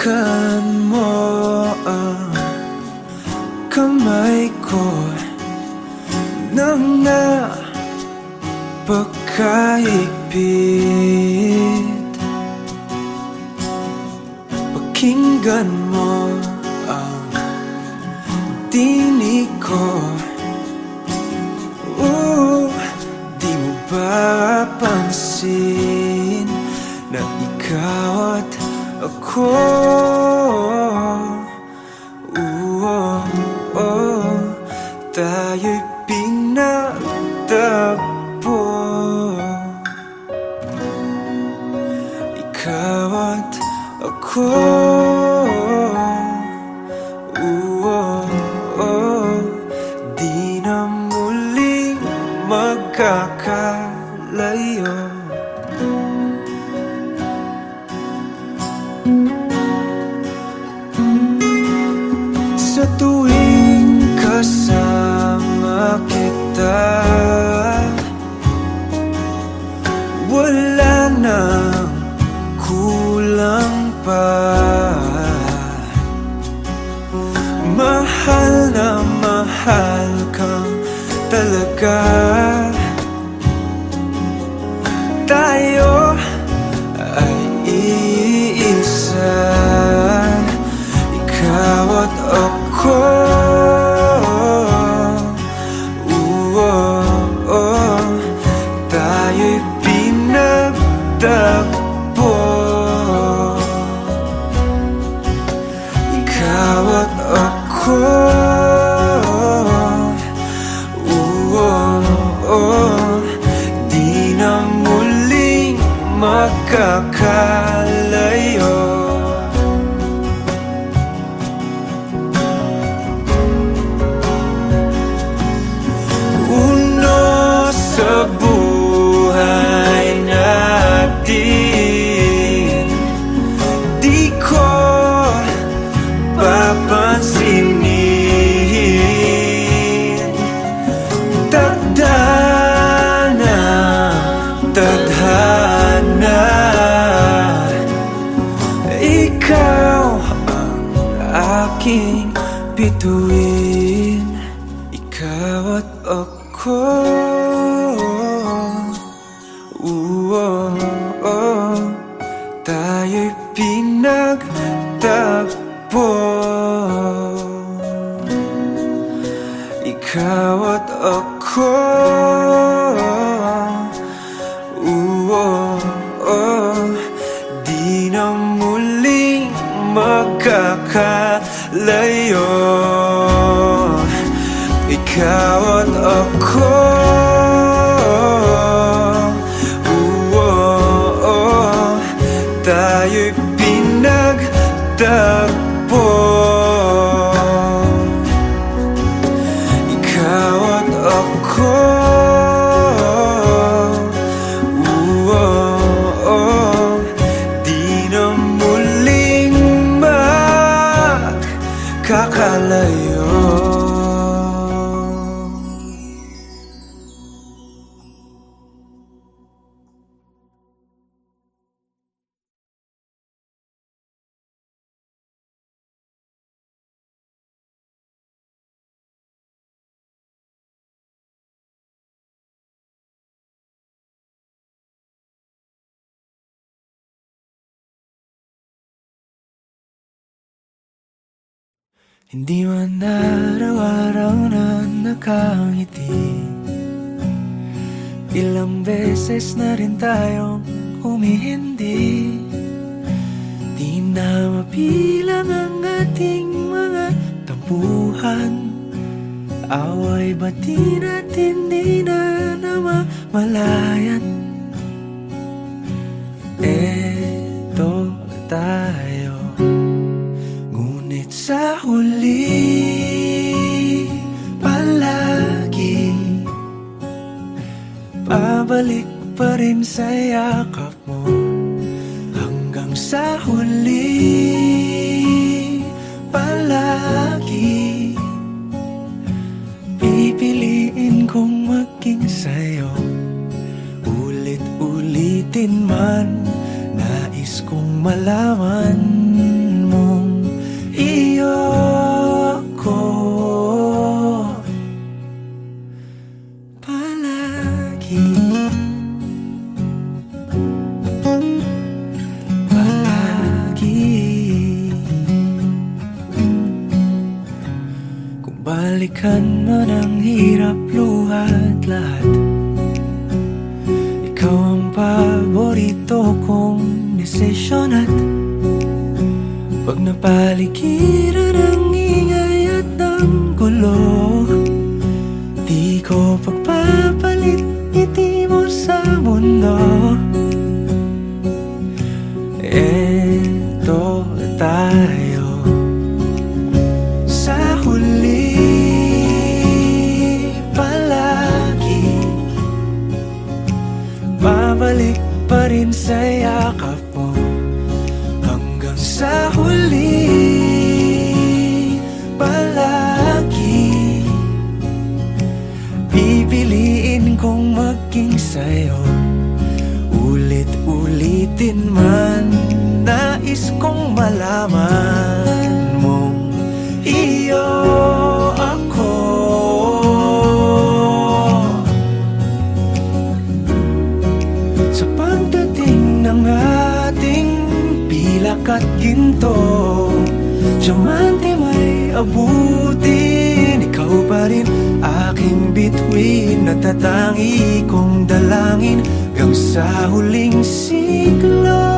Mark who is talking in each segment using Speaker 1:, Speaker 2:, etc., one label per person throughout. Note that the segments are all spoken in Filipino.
Speaker 1: Hawakan mo ang kamay ko nang napakahigpit. Pakinggan mo ang tinig ko. Di mo ba pansin na ikaw at ako? Tayo'y pinagtagpo. Ikaw at ako. Di na muling magkakalayo. Sa tuwing kasama kita, wala nang kulang pa. Mahal na mahal kang talaga. Tayo ay iisa, ikaw at ako. Tayo'y pinagtagpo. Ikaw at ako. Di na muling magkakalayo. Sa buhay natin, di ko papansinin. Tadhana, tadhana, ikaw ang aking bituin. Ikaw at ako. Tayo'y pinagtagpo. Ikaw at ako. Di na muling magkakalayo. Ikaw at ako. Tayo'y pinagtagpo. Ikaw at ako. Di na muling magkakalayo. Hindi man araw-araw na nakangiti, ilang beses na rin tayong humihindi. Di na mapilang ang ating mga tampuhan. Away bati natin di na namamalayan. Eto tayo, ngunit sa huli palagi pabalik pa rin sa yakap mo. Hanggang sa huli palagi pipiliin kong maging sa'yo. Ulit-ulitin man, nais kong malaman mo. palagi. Kung balikan man ang hirap, luhat lahat, ikaw ang paborito kong desisyon. At pag napaligiran ang ingay at ng gulo, di ko pagpapalit ngiti mo sa mundo. Eto tayo sa huli, palagi babalik pa rin sa yakap mo. Hanggang sa huli, palagi pipiliin kong maging sa'yo. Ulit-ulitin man, nais kong malaman mong iyo ako. Sa pagdating ng ating pilak at ginto, diamante may abutin, ikaw pa rin aking bituin. Natatangi kong dalangin hanggang sa huling siglo.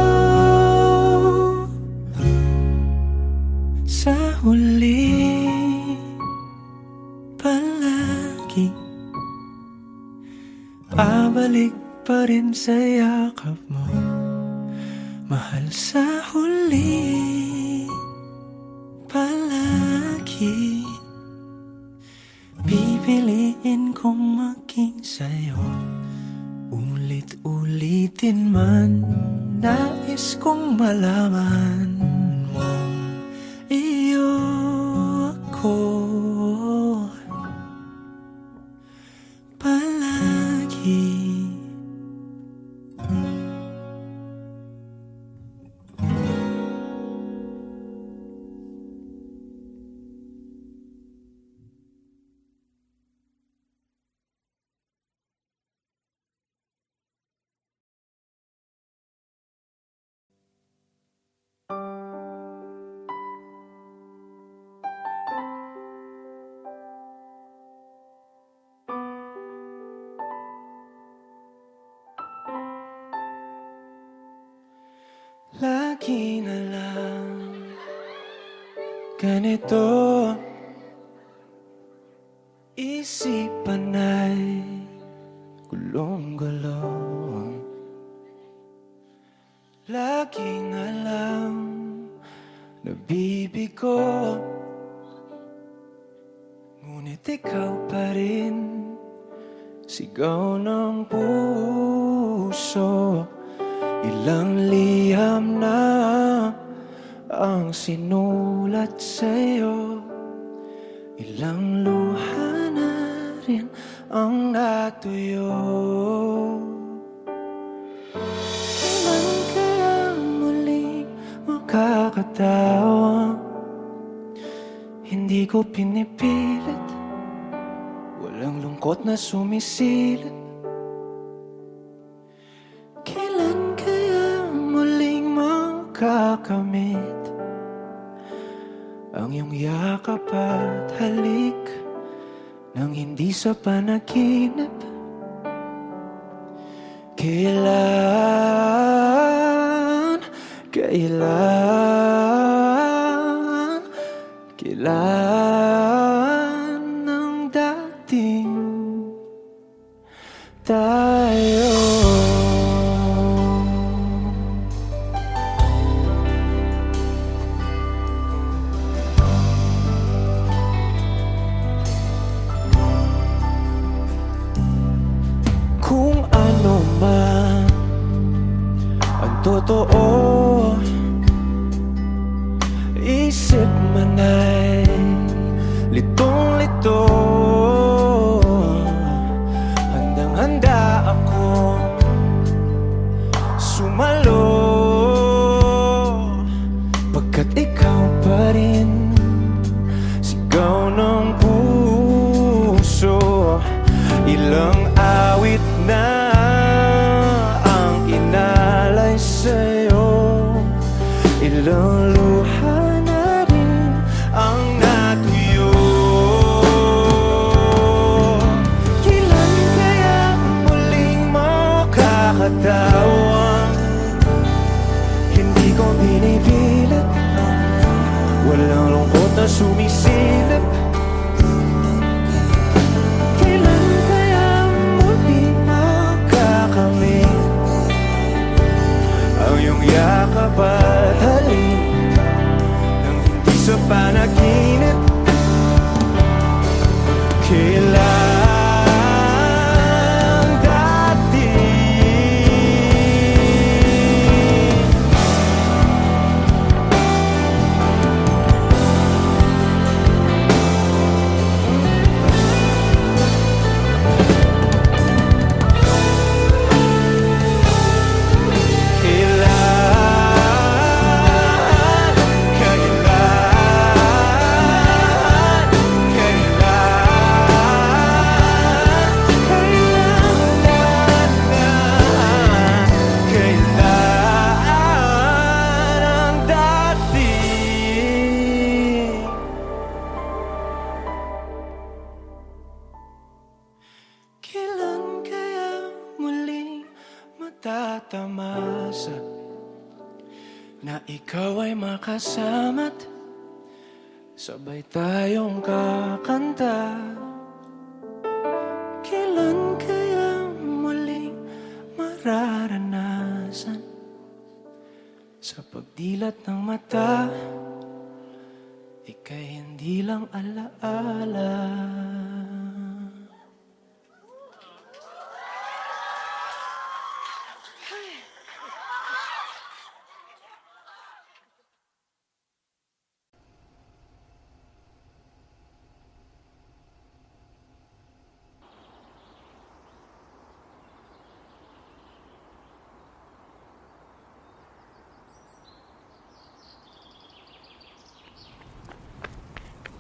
Speaker 1: Sa huli, palagi pabalik pa rin sa yakap mo, mahal. Sa huli, palagi pipiliin kong maging sa'yo. Ulit-ulitin man, nais kong malaman mong iyo ako palagi. Lagi na lang ganito, isipan ay gulong-gulong. Lagi na lang nabibigo, ngunit ikaw pa rin sigaw ng puso. Ilang liham na ang sinulat sa'yo, ilang luha na rin ang natuyo. Kailan kaya muling makakatawa? Hindi ko pinipilit, walang lungkot na sumisilip. Kakamit ang iyong yakap at halik nang hindi sa panaginip. Kailan, kailan, kailan ang dating tayo? Kung ano man ang totoo, isip man ay litong-lito. Handang-handa ako sumalo, pagkat ikaw pa rin sigaw ng puso. Ilang awit na katawang hindi ko binipilit. Walang lungkot na sumisilip. Kailan kaya muli makakamit ang iyong yakap at halik nang hindi sa panaginip? Kailan dati tatamasa na ikaw ay makasama't sabay tayong kakanta. Kailan kaya muling mararanasan sa pagdilat ng mata ika'y hindi lang alaala.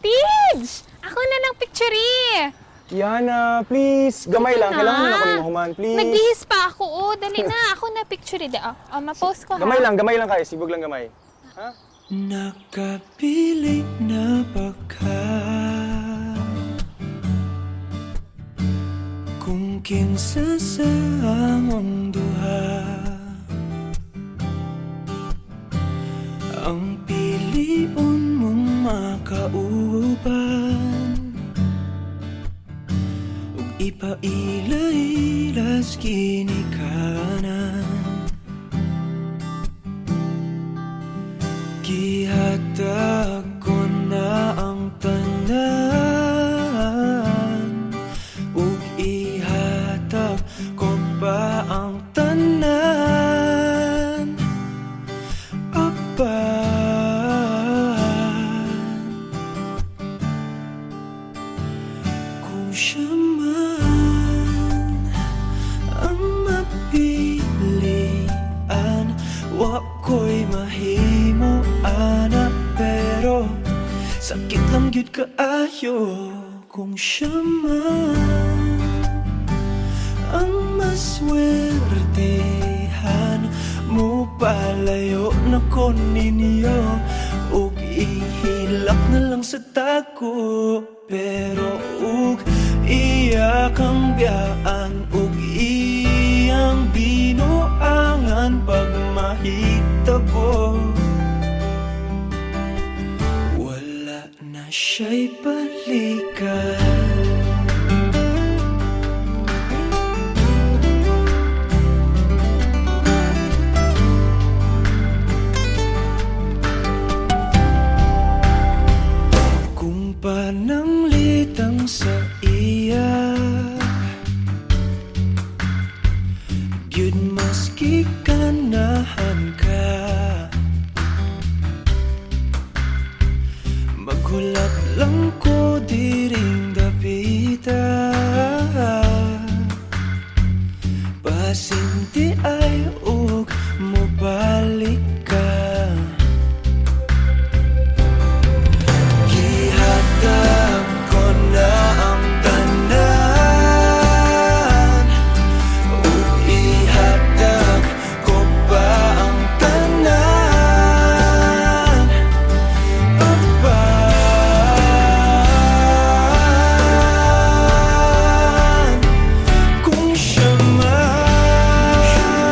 Speaker 2: Tids! Ako na ng picture eh!
Speaker 3: Kiana, please. Gamay lang.
Speaker 2: na.
Speaker 3: Kailangan na ako ni Mahuman, please.
Speaker 2: Nagbihis pa ako. Oh, dali na. Ako na picture eh. Ma-post ko ha.
Speaker 3: Gamay lang kayo. Sibog lang gamay. Ha?
Speaker 1: Nakapilit na baka kung kinsa sa among duha ang piliun mong makauban ug ipaila-ilas ginikanan. Gihatag ko na ang tanan ug ihatag ko pa ang tanan. Apan kung siya man ang mapilian, wa ko'y mahimo ana, pero sakit lang gyud kaayo kung siya man ang maswertehan mo. Palayo na ko ninyo ug ihilak na lang sa tako, pero ug iya kang biyaan ug iyang binuangan pag mahitabo. Wala na siya'y balikan. Kung pananglitang sa iya gyud maski ganahan ka, maghulat lang ko diring dapita. Pasinti ay ug mobalik ka. Gihatag ko na ang tanan ug ihatag ko pa ang tanan. Apan kung siya man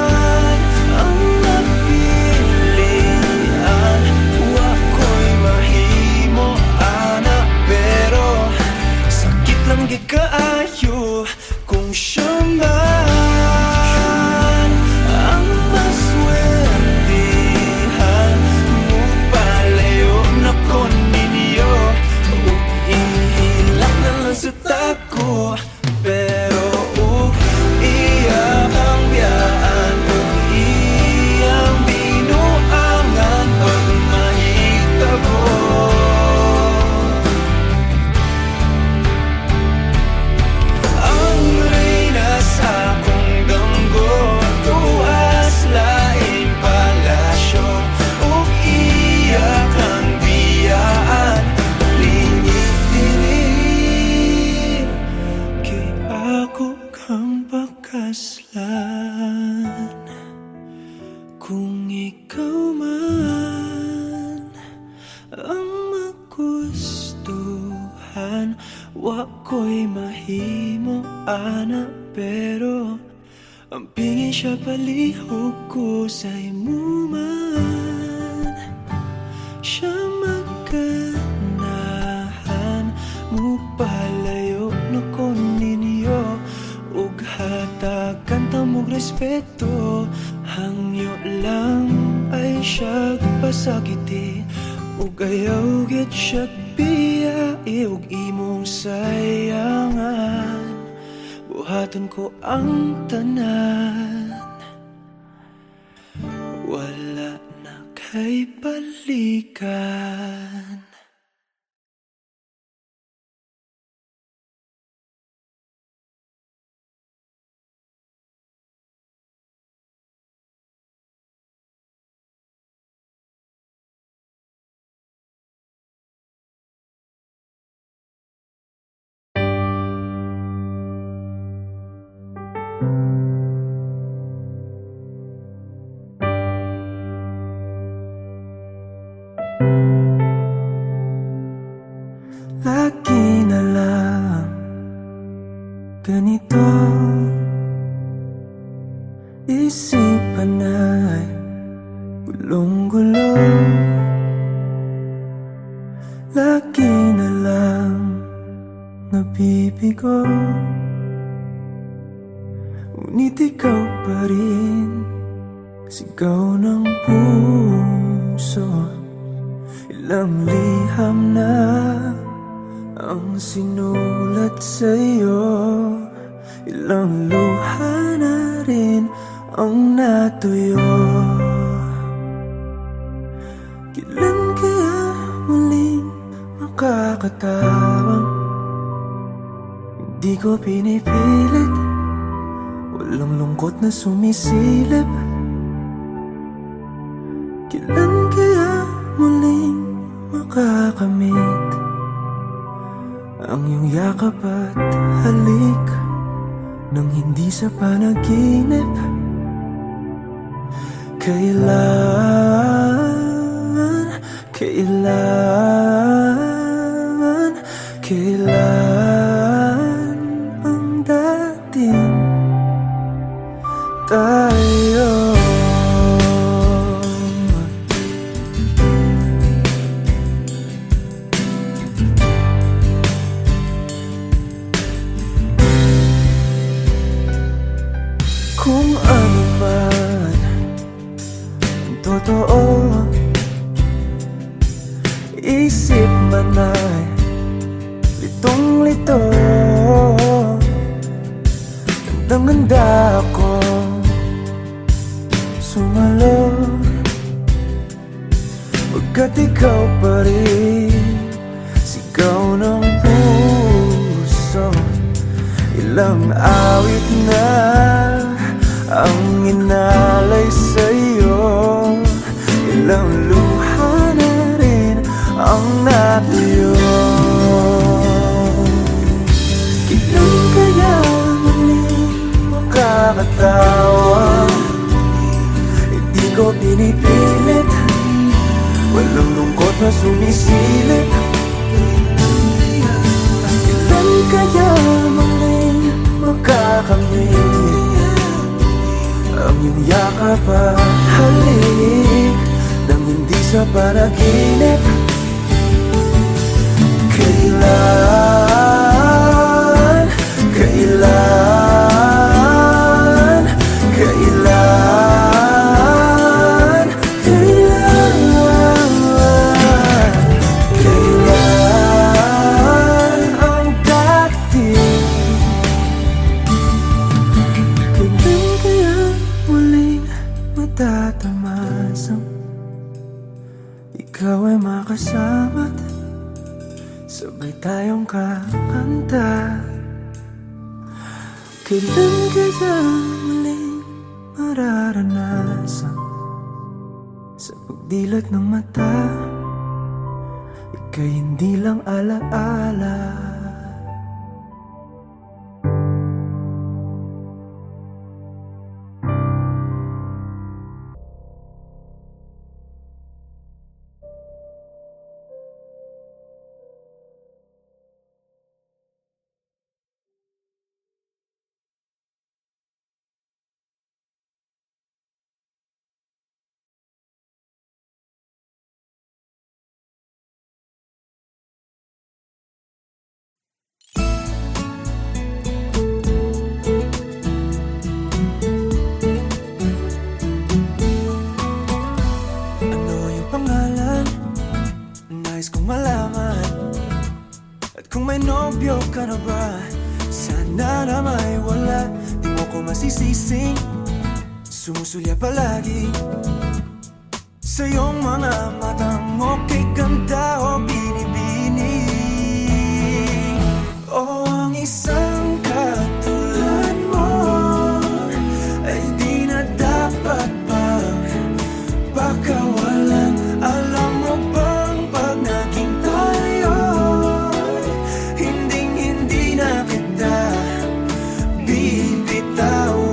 Speaker 1: Kung ikaw man ang magustuhan, wa ko'y mahimo ana, pero ang pingin siya palihog ko sa imo man. Siya magkanahan mo palayo na ko ninyo, ug hatagan ta mong respeto. Hangyo lang ay siya pasakiti, ug ayaw gid siya biyai, ug imong sayangan. Buhaton ko ang tanan, wala na kay balikan. Lagi na lang ganito, isipan ay gulong-gulo. Lagi na lang nabibigo, ngunit ikaw pa rin sigaw ng puso. Ilang liham na ang sinulat sa'yo, ilang luha na rin ang natuyo. Kailan kaya muling makakatawang hindi ko pinipilit, walang lungkot na sumisilip. Kailan kaya muling makakamit ang iyong yakap at halik nang hindi sa panaginip? Kailan, kailan, kailan ang dating tayo? Kung ano man ang totoo, isip man ay litong-lito. Gandang-ganda ako sumalo, pagkat ikaw pa rin sigaw ng puso. Ilang awit na ang inalay sa'yo, ilang luha na rin ang natuyo. Kailan kaya muling makakatawa? Hindi ko pinipilit, walang lungkot na sumisilip. Kailan kaya muling makakamit ang iyong yakap at halik nang hindi sa panaginip? Kailan, kailan, kailan, kailan, kailan ang dating? Kailan kaya muling matatamasang ikaw ay makasama't sabay tayong kakanta? Kailan kaya muling mararanasan sa pagdilat ng mata, ika'y hindi lang alaala? Paano ba? Sana na may wala. Di mo ko masisising sumusulya palagi sa iyong mga matang okay ganda o binibini. O ang isang katulad mo ay di na dapat pang pakawalan. Alam mo bang pag naging tayo, hinding-hindi na kita bibitawan.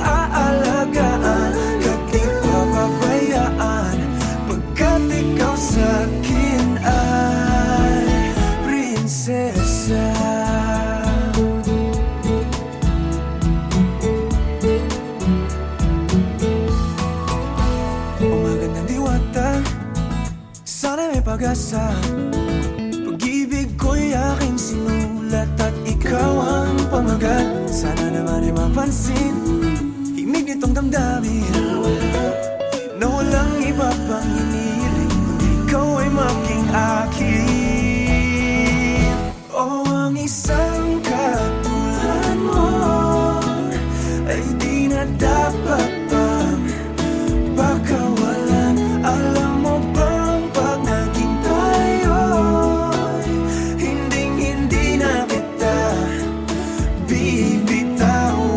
Speaker 1: Aalagaan kahit di papabayaan, pagkat ikaw sa'kin ay prinsesa. Magandang diwata, sana may pag-asa. Pag-ibig ko'y aking sinulat at ikaw ang pamagat. Sana naman ay mapansin himig nitong damdamin na walang iba pang hinihiling kundi ikaw ay maging akin. O ang isang katulad mo ay di na dapat pang pakawalan. Alam mo bang pag naging tayo, hinding-hindi na kita bibitawan.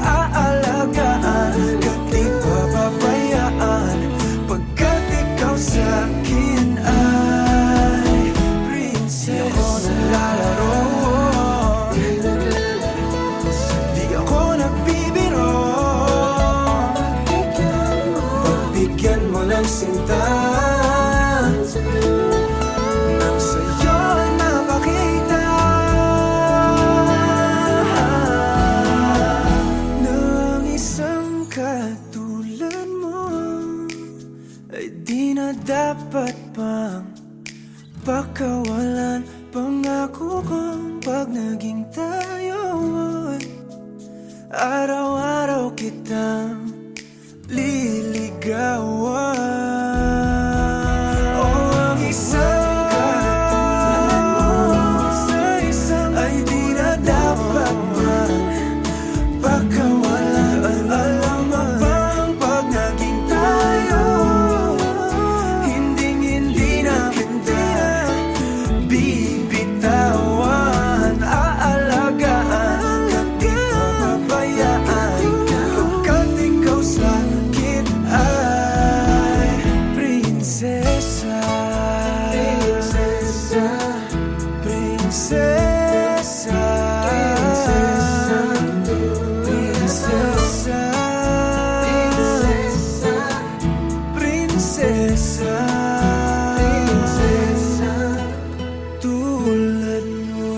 Speaker 1: Aalagaan kahit di papabayaan, pagkat ikaw sa'kin ay prinsesa. Di ako naglalaro, di ako nagbibiro. Pagbigyan mo ng sinta nang sa'yo ay mapakita ng isang katulad mo ay di na dapat pang pakawalan. Pangako kong pag naging tayo ay araw-araw kitang liligawan. O ang isang katulad mo ay di na dapat pang pakawalan. Alam mo bang pag naging tayo, hinding-hindi na kita bibitawan. Aalagaan kahit di papabayaan, pagkat ikaw sa'kin ay prinsesa. Prinsesa. Prinsesa. Prinsesa. Prinsesa. Tulad mo.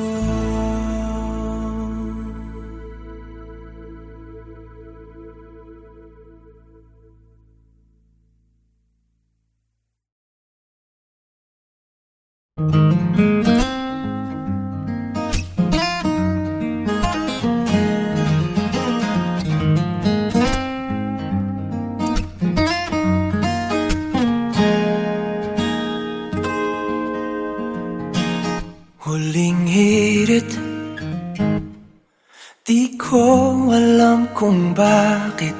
Speaker 1: Huling hirit, di ko alam kung bakit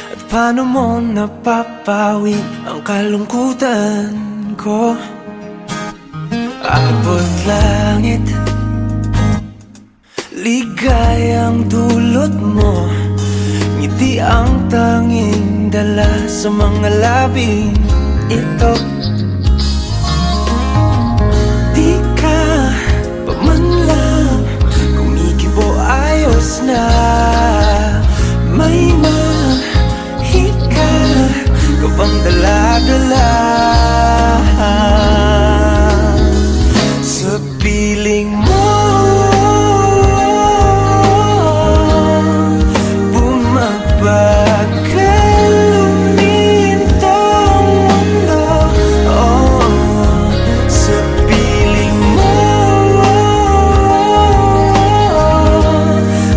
Speaker 1: at paano mo napapawi ang kalungkutan ko. Abot langit, ligayang dulot mo, ngiti ang tanging dala sa mga labing ito. Di ka pa man lang kumikibo, ayos na. May mahika ka bang dala-dala sa piling mo? Bumabagal lumintang mundo, oh, sa piling mo.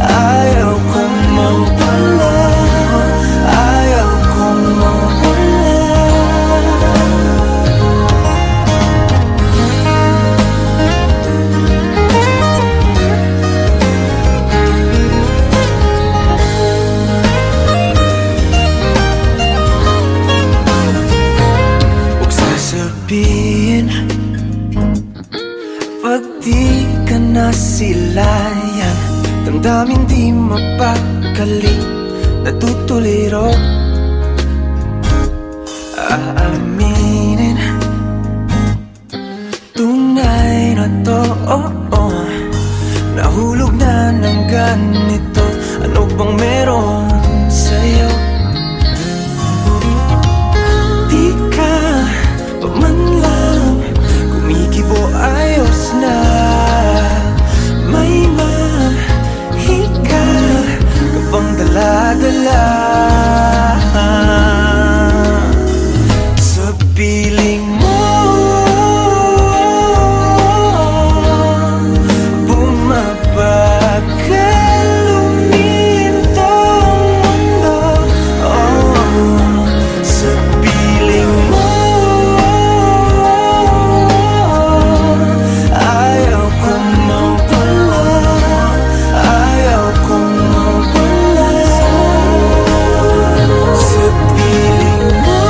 Speaker 1: Ayaw ko damdamin di mapakali, natutuliro. Aaminin, tunay na to, nahulog na ng ganito. Ano bang meron sa'yo? Di ka pa man lang kumikibo, ayos na. May mahika ka bang dala-dala sa piling mo? Bumabagal lumintong mundo, sa piling mo. Ayaw ko mawala, ayaw ko mawala sa piling mo.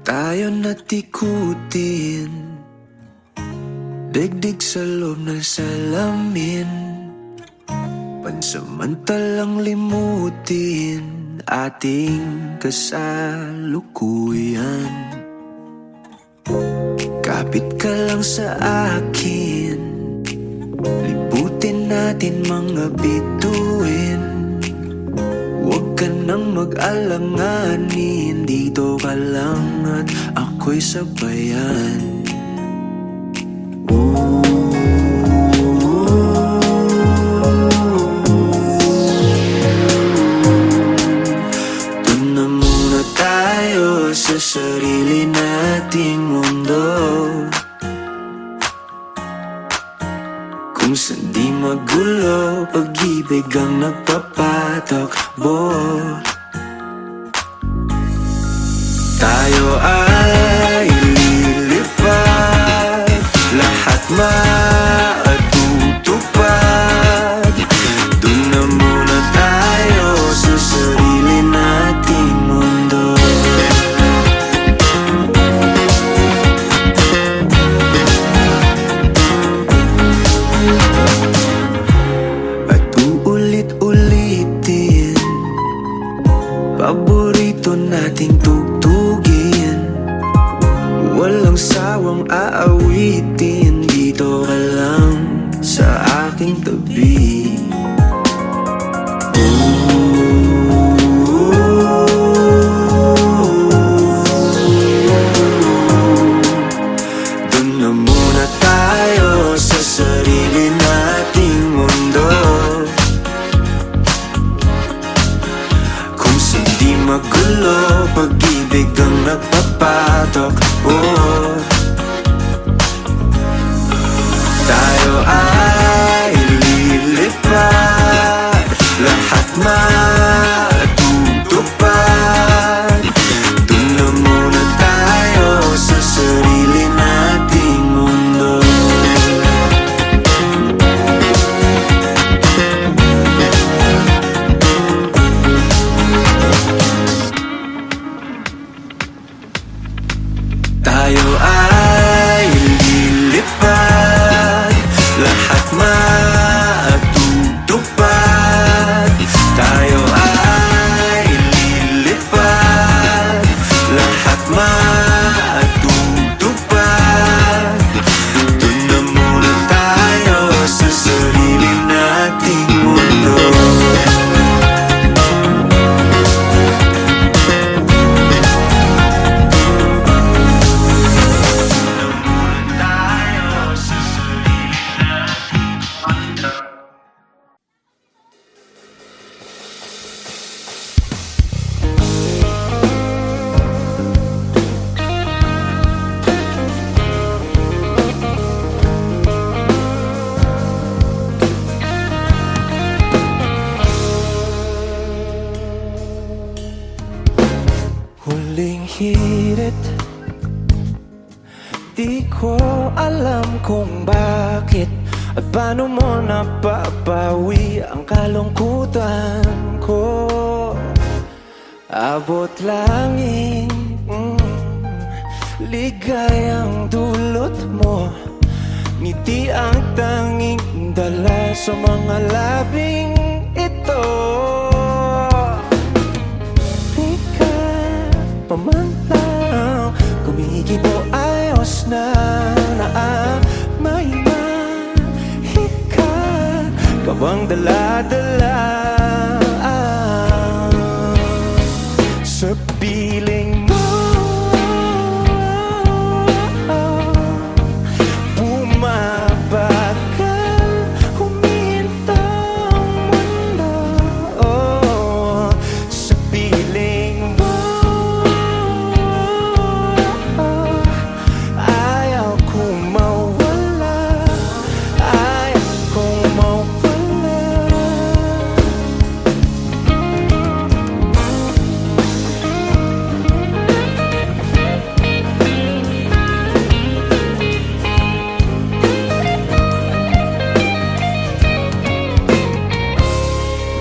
Speaker 1: Tayo natikutin, digdig sa loob ng salamin, pansamantalang limutin ating kasalukuyan. Kapit ka lang sa akin, liputin natin mga bituin. Huwag ka nang mag-alanganin, dito ka lang at ako'y sabayan. Doon na muna tayo sa sarili nating mundo, kung saan di magulo, pag-ibig ang nagpapatakbo. Tayo ay lilipad, lahat matutupad. Doon na muna tayo sa sarili nating mundo. At uulit-ulitin paborito nating tugtugin, walang sawang aawitin. Dito ka lang sa aking tabi. Doon na muna tayo sa sarili nating mundo, kung saan di magulo, pag-ibig ang nagpapatakbo. Tayo ay lilipad, lahat matutupad. Doon na muna tayo sa sarili nating mundo. Tayo ay lilipad, lahat matutupad. Tayo huling hirit, di ko alam kung bakit at paano mo napapawi ang kalungkutan ko. Abot langit, ligayang dulot mo, ngiti ang tanging dala sa mga labing ito. Di ka pa man lang kumikibo, ayos na may mahika ka bang dala-dala sa piling mo? Bumabagal, huminto ang mundo, sa piling mo. Ayaw kong mawala, ayaw kong mawala.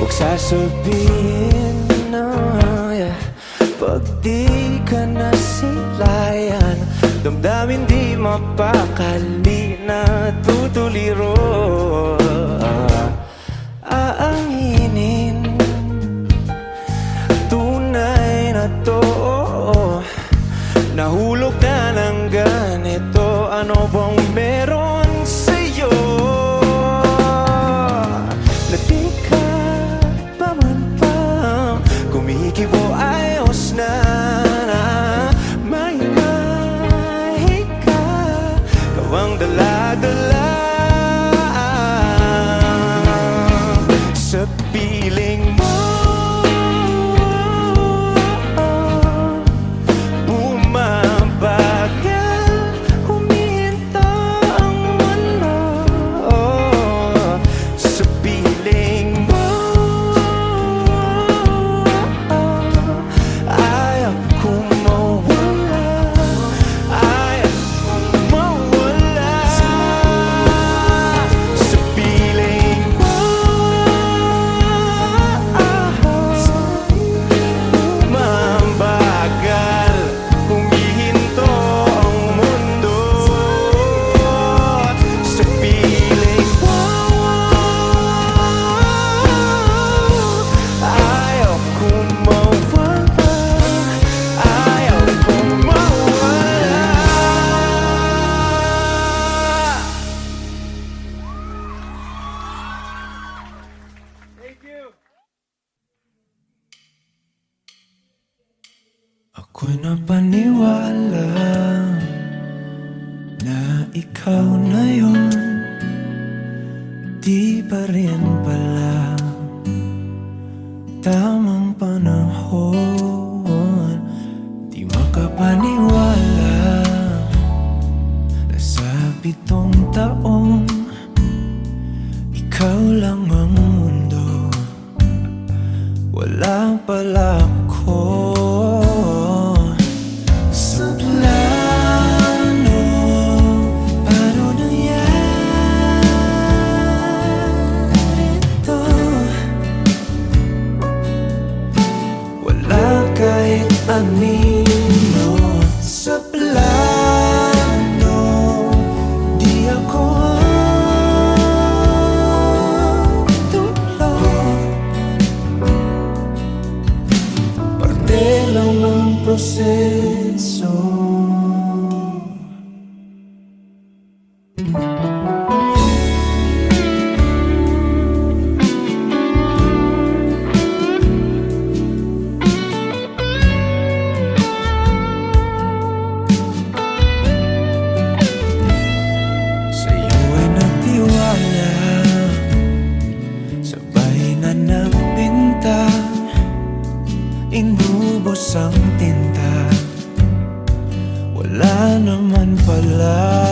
Speaker 1: Huwag sasabihin na pag di ka nasilayan, damdamin di mapakali na tutuliro. Aanginin tunay na to, nahulog na ng ganito. Ano bang meron sa'yo na di ka pa man pang kumikibo, ayos na may mahika ka bang dala-dala sa piling mo? Bumabagal, huminto ang mundo, sa piling mo. Ayaw kong mawala, ayaw kong mawala sa piling mo. Bumabagal, humihinto ang mundo, sa piling mo. Ayaw kong mawala, ayaw kong mawala.
Speaker 3: Thank you!
Speaker 1: Ako'y napaniwala na ikaw na yun, di pa rin pala tamang panahon. Di makapaniwala na sa 7 taong ikaw lang ang mundo, wala pala ako sa plano. Paano nangyari ito? Wala kahit anino sa plano, di ako ang tulog. Parte lang ng proseso. Sa'yo ay nagtiwala, sabay na nagpinta, inubos ang tinta. Wala naman pala